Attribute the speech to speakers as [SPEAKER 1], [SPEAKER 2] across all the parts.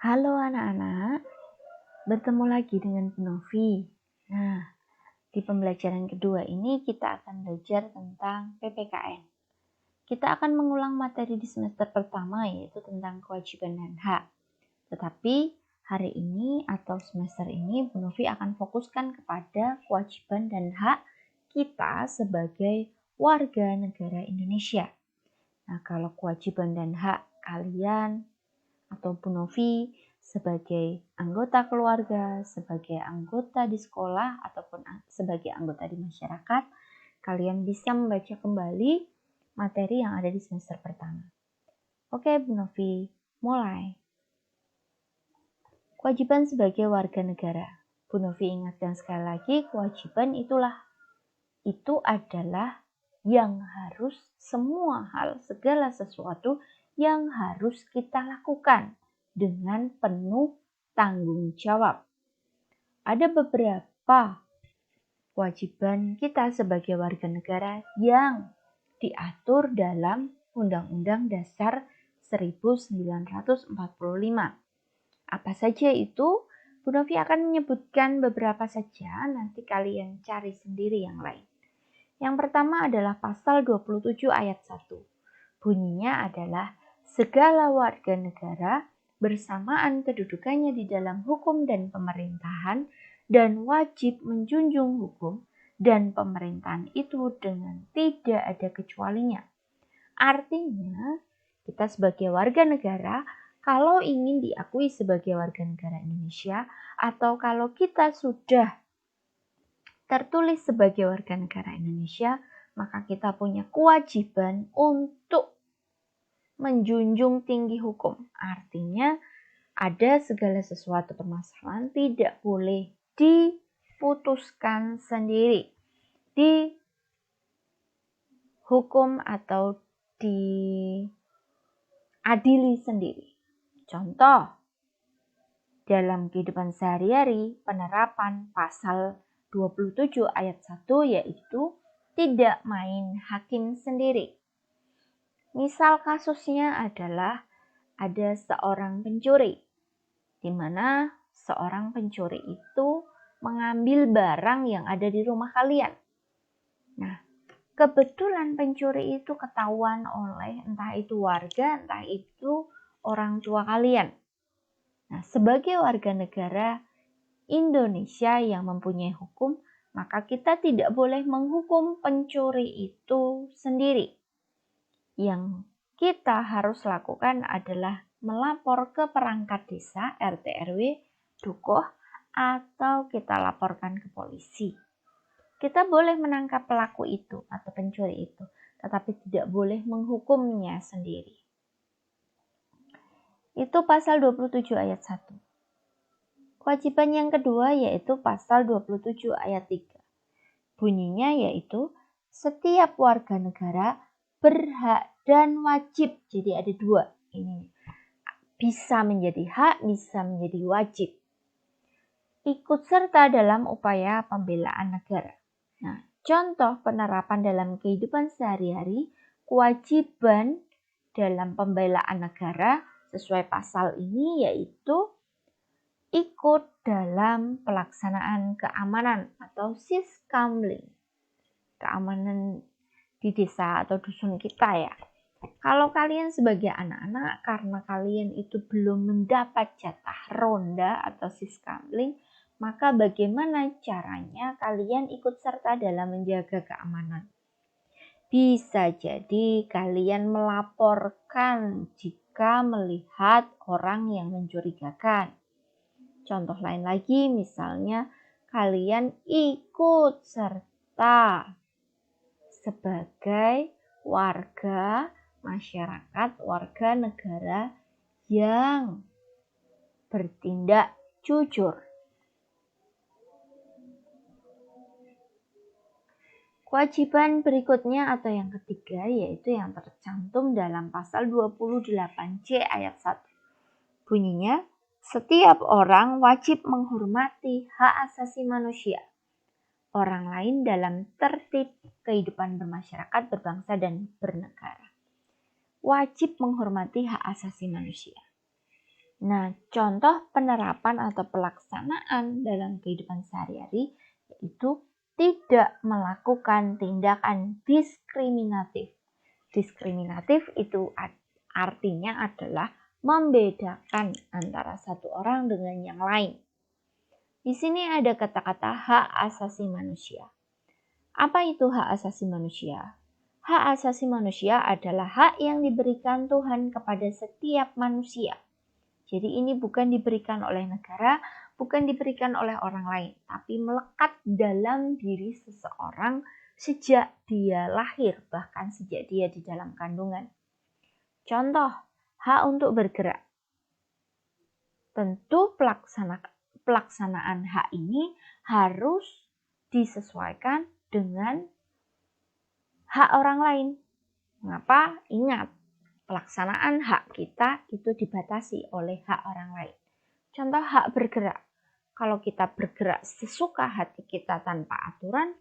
[SPEAKER 1] Halo anak-anak, bertemu lagi dengan Bu Novi. Nah, di pembelajaran kedua ini kita akan belajar tentang PPKN. Kita akan mengulang materi di semester pertama yaitu tentang kewajiban dan hak. Tetapi hari ini atau semester ini Bu Novi akan fokuskan kepada kewajiban dan hak kita sebagai warga negara Indonesia. Nah, kalau kewajiban dan hak kalian atau Bu Novi sebagai anggota keluarga, sebagai anggota di sekolah, ataupun sebagai anggota di masyarakat, kalian bisa membaca kembali materi yang ada di semester pertama. Oke, Bu Novi, mulai. Kewajiban sebagai warga negara. Bu Novi ingatkan sekali lagi, kewajiban itu adalah yang harus semua hal, segala sesuatu yang harus kita lakukan dengan penuh tanggung jawab. Ada beberapa kewajiban kita sebagai warga negara yang diatur dalam Undang-Undang Dasar 1945. Apa saja itu? Bu Novi akan menyebutkan beberapa saja, nanti kalian cari sendiri yang lain. Yang pertama adalah pasal 27 ayat 1. Bunyinya adalah segala warga negara bersamaan kedudukannya di dalam hukum dan pemerintahan dan wajib menjunjung hukum dan pemerintahan itu dengan tidak ada kecualinya. Artinya, kita sebagai warga negara, kalau ingin diakui sebagai warga negara Indonesia atau kalau kita sudah tertulis sebagai warga negara Indonesia, maka kita punya kewajiban untuk menjunjung tinggi hukum. Artinya, ada segala sesuatu permasalahan tidak boleh diputuskan sendiri, dihukum atau diadili sendiri. Contoh, dalam kehidupan sehari-hari, penerapan pasal 27 ayat 1 yaitu tidak main hakim sendiri. Misal kasusnya adalah ada seorang pencuri, di mana seorang pencuri itu mengambil barang yang ada di rumah kalian. Nah, kebetulan pencuri itu ketahuan oleh entah itu warga, entah itu orang tua kalian. Nah, sebagai warga negara Indonesia yang mempunyai hukum, maka kita tidak boleh menghukum pencuri itu sendiri. Yang kita harus lakukan adalah melapor ke perangkat desa, RT RW, Dukoh, atau kita laporkan ke polisi. Kita boleh menangkap pelaku itu atau pencuri itu, tetapi tidak boleh menghukumnya sendiri. Itu pasal 27 ayat 1. Kewajiban yang kedua yaitu pasal 27 ayat 3. Bunyinya yaitu setiap warga negara berhak dan wajib. Jadi ada dua. Ini bisa menjadi hak, bisa menjadi wajib. Ikut serta dalam upaya pembelaan negara. Nah, contoh penerapan dalam kehidupan sehari-hari, kewajiban dalam pembelaan negara sesuai pasal ini yaitu ikut dalam pelaksanaan keamanan atau siskamling. Keamanan di desa atau dusun kita ya. Kalau kalian sebagai anak-anak, karena kalian itu belum mendapat jatah ronda atau siskamling, maka bagaimana caranya kalian ikut serta dalam menjaga keamanan? Bisa jadi kalian melaporkan jika melihat orang yang mencurigakan. Contoh lain lagi, misalnya kalian ikut serta sebagai warga masyarakat, warga negara yang bertindak jujur. Kewajiban berikutnya atau yang ketiga yaitu yang tercantum dalam pasal 28C ayat 1. Bunyinya, setiap orang wajib menghormati hak asasi manusia orang lain dalam tertib kehidupan bermasyarakat, berbangsa, dan bernegara. Wajib menghormati hak asasi manusia. Nah, contoh penerapan atau pelaksanaan dalam kehidupan sehari-hari yaitu tidak melakukan tindakan diskriminatif. Diskriminatif itu artinya adalah membedakan antara satu orang dengan yang lain. Di sini ada kata-kata hak asasi manusia. Apa itu hak asasi manusia? Hak asasi manusia adalah hak yang diberikan Tuhan kepada setiap manusia. Jadi ini bukan diberikan oleh negara, bukan diberikan oleh orang lain, tapi melekat dalam diri seseorang sejak dia lahir, bahkan sejak dia di dalam kandungan. Contoh, hak untuk bergerak. Tentu pelaksanaan hak ini harus disesuaikan dengan hak orang lain. Mengapa? Ingat, pelaksanaan hak kita itu dibatasi oleh hak orang lain. Contoh hak bergerak. Kalau kita bergerak sesuka hati kita tanpa aturan,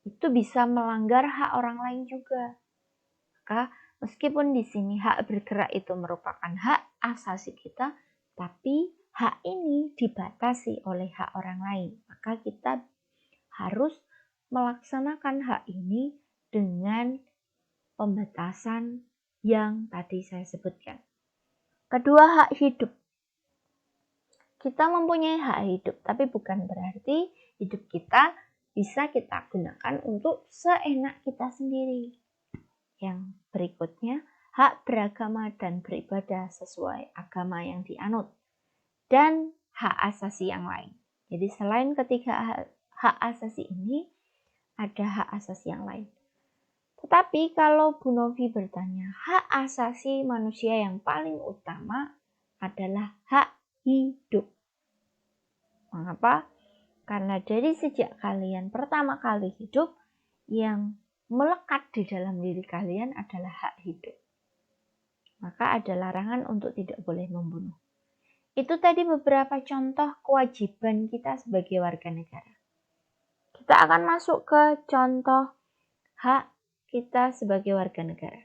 [SPEAKER 1] itu bisa melanggar hak orang lain juga. Maka meskipun di sini hak bergerak itu merupakan hak asasi kita, tapi hak ini dibatasi oleh hak orang lain. Maka kita harus melaksanakan hak ini dengan pembatasan yang tadi saya sebutkan. Kedua, hak hidup. Kita mempunyai hak hidup, tapi bukan berarti hidup kita bisa kita gunakan untuk seenak kita sendiri. Yang berikutnya, hak beragama dan beribadah sesuai agama yang dianut. Dan hak asasi yang lain. Jadi selain ketiga hak asasi ini, ada hak asasi yang lain. Tetapi kalau Bu Novi bertanya, hak asasi manusia yang paling utama adalah hak hidup. Mengapa? Karena dari sejak kalian pertama kali hidup, yang melekat di dalam diri kalian adalah hak hidup. Maka ada larangan untuk tidak boleh membunuh. Itu tadi beberapa contoh kewajiban kita sebagai warga negara. Kita akan masuk ke contoh hak kita sebagai warga negara.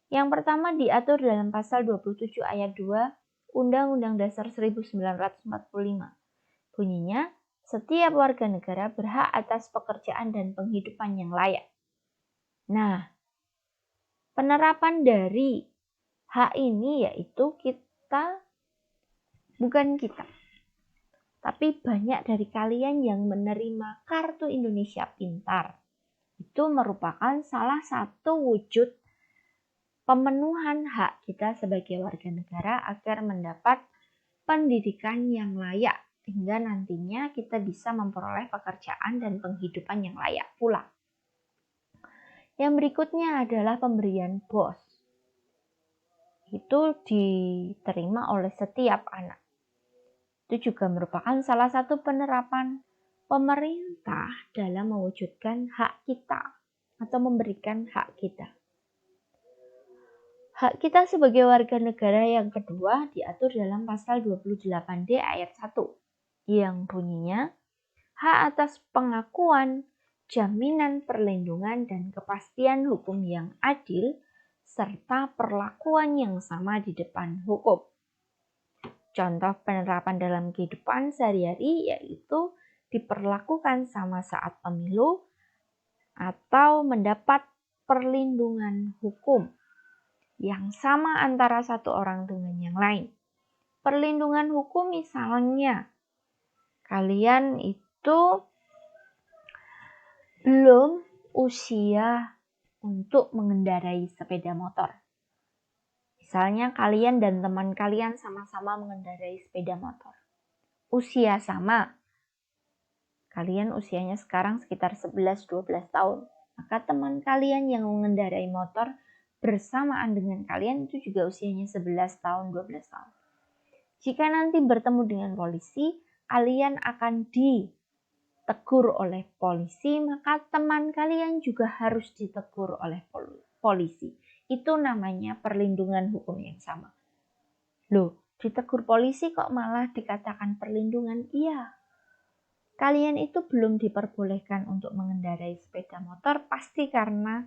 [SPEAKER 1] Yang pertama diatur dalam pasal 27 ayat 2 Undang-Undang Dasar 1945. Bunyinya, setiap warga negara berhak atas pekerjaan dan penghidupan yang layak. Nah, penerapan dari hak ini yaitu bukan kita, tapi banyak dari kalian yang menerima Kartu Indonesia Pintar. Itu merupakan salah satu wujud pemenuhan hak kita sebagai warga negara agar mendapat pendidikan yang layak, hingga nantinya kita bisa memperoleh pekerjaan dan penghidupan yang layak pula. Yang berikutnya adalah pemberian BOS. Itu diterima oleh setiap anak. Itu juga merupakan salah satu penerapan pemerintah dalam mewujudkan hak kita atau memberikan hak kita. Hak kita sebagai warga negara yang kedua diatur dalam pasal 28D ayat 1 yang bunyinya, hak atas pengakuan, jaminan perlindungan dan kepastian hukum yang adil serta perlakuan yang sama di depan hukum. Contoh penerapan dalam kehidupan sehari-hari yaitu diperlakukan sama saat pemilu atau mendapat perlindungan hukum yang sama antara satu orang dengan yang lain. Perlindungan hukum misalnya, kalian itu belum usia untuk mengendarai sepeda motor. Misalnya kalian dan teman kalian sama-sama mengendarai sepeda motor. Usia sama. Kalian usianya sekarang sekitar 11-12 tahun. Maka teman kalian yang mengendarai motor bersamaan dengan kalian itu juga usianya 11 tahun, 12 tahun. Jika nanti bertemu dengan polisi, kalian akan ditegur oleh polisi, maka teman kalian juga harus ditegur oleh polisi. Itu namanya perlindungan hukum yang sama. Loh, ditegur polisi kok malah dikatakan perlindungan? Iya. Kalian itu belum diperbolehkan untuk mengendarai sepeda motor pasti karena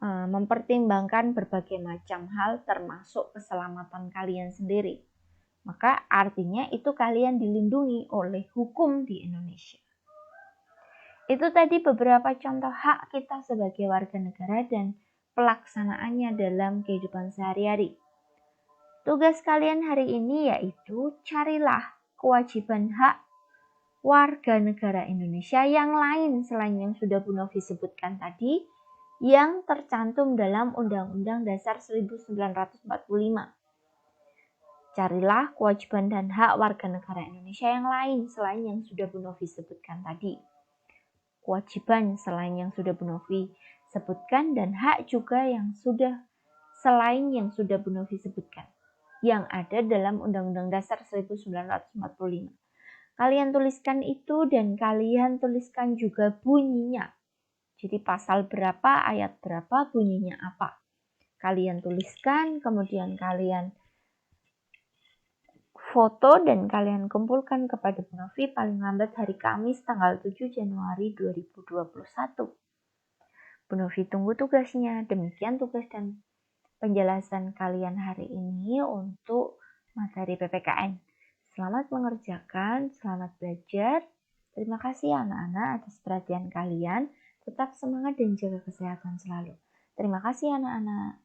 [SPEAKER 1] mempertimbangkan berbagai macam hal termasuk keselamatan kalian sendiri. Maka artinya itu kalian dilindungi oleh hukum di Indonesia. Itu tadi beberapa contoh hak kita sebagai warga negara dan pelaksanaannya dalam kehidupan sehari-hari. Tugas kalian hari ini yaitu carilah kewajiban hak warga negara Indonesia yang lain selain yang sudah Bu Novi sebutkan tadi, yang tercantum dalam Undang-Undang Dasar 1945. Carilah kewajiban dan hak warga negara Indonesia yang lain selain yang sudah Bu Novi sebutkan tadi. Kewajiban selain yang sudah Bu Novi sebutkan dan hak juga yang sudah selain yang sudah Bu Novi sebutkan yang ada dalam Undang-Undang Dasar 1945. Kalian tuliskan itu dan kalian tuliskan juga bunyinya. Jadi pasal berapa, ayat berapa, bunyinya apa. Kalian tuliskan, kemudian kalian foto dan kalian kumpulkan kepada Bu Novi paling lambat hari Kamis tanggal 7 Januari 2021. Bu Novi tunggu tugasnya. Demikian tugas dan penjelasan kalian hari ini untuk materi PPKN. Selamat mengerjakan, selamat belajar. Terima kasih anak-anak atas perhatian kalian. Tetap semangat dan jaga kesehatan selalu. Terima kasih anak-anak.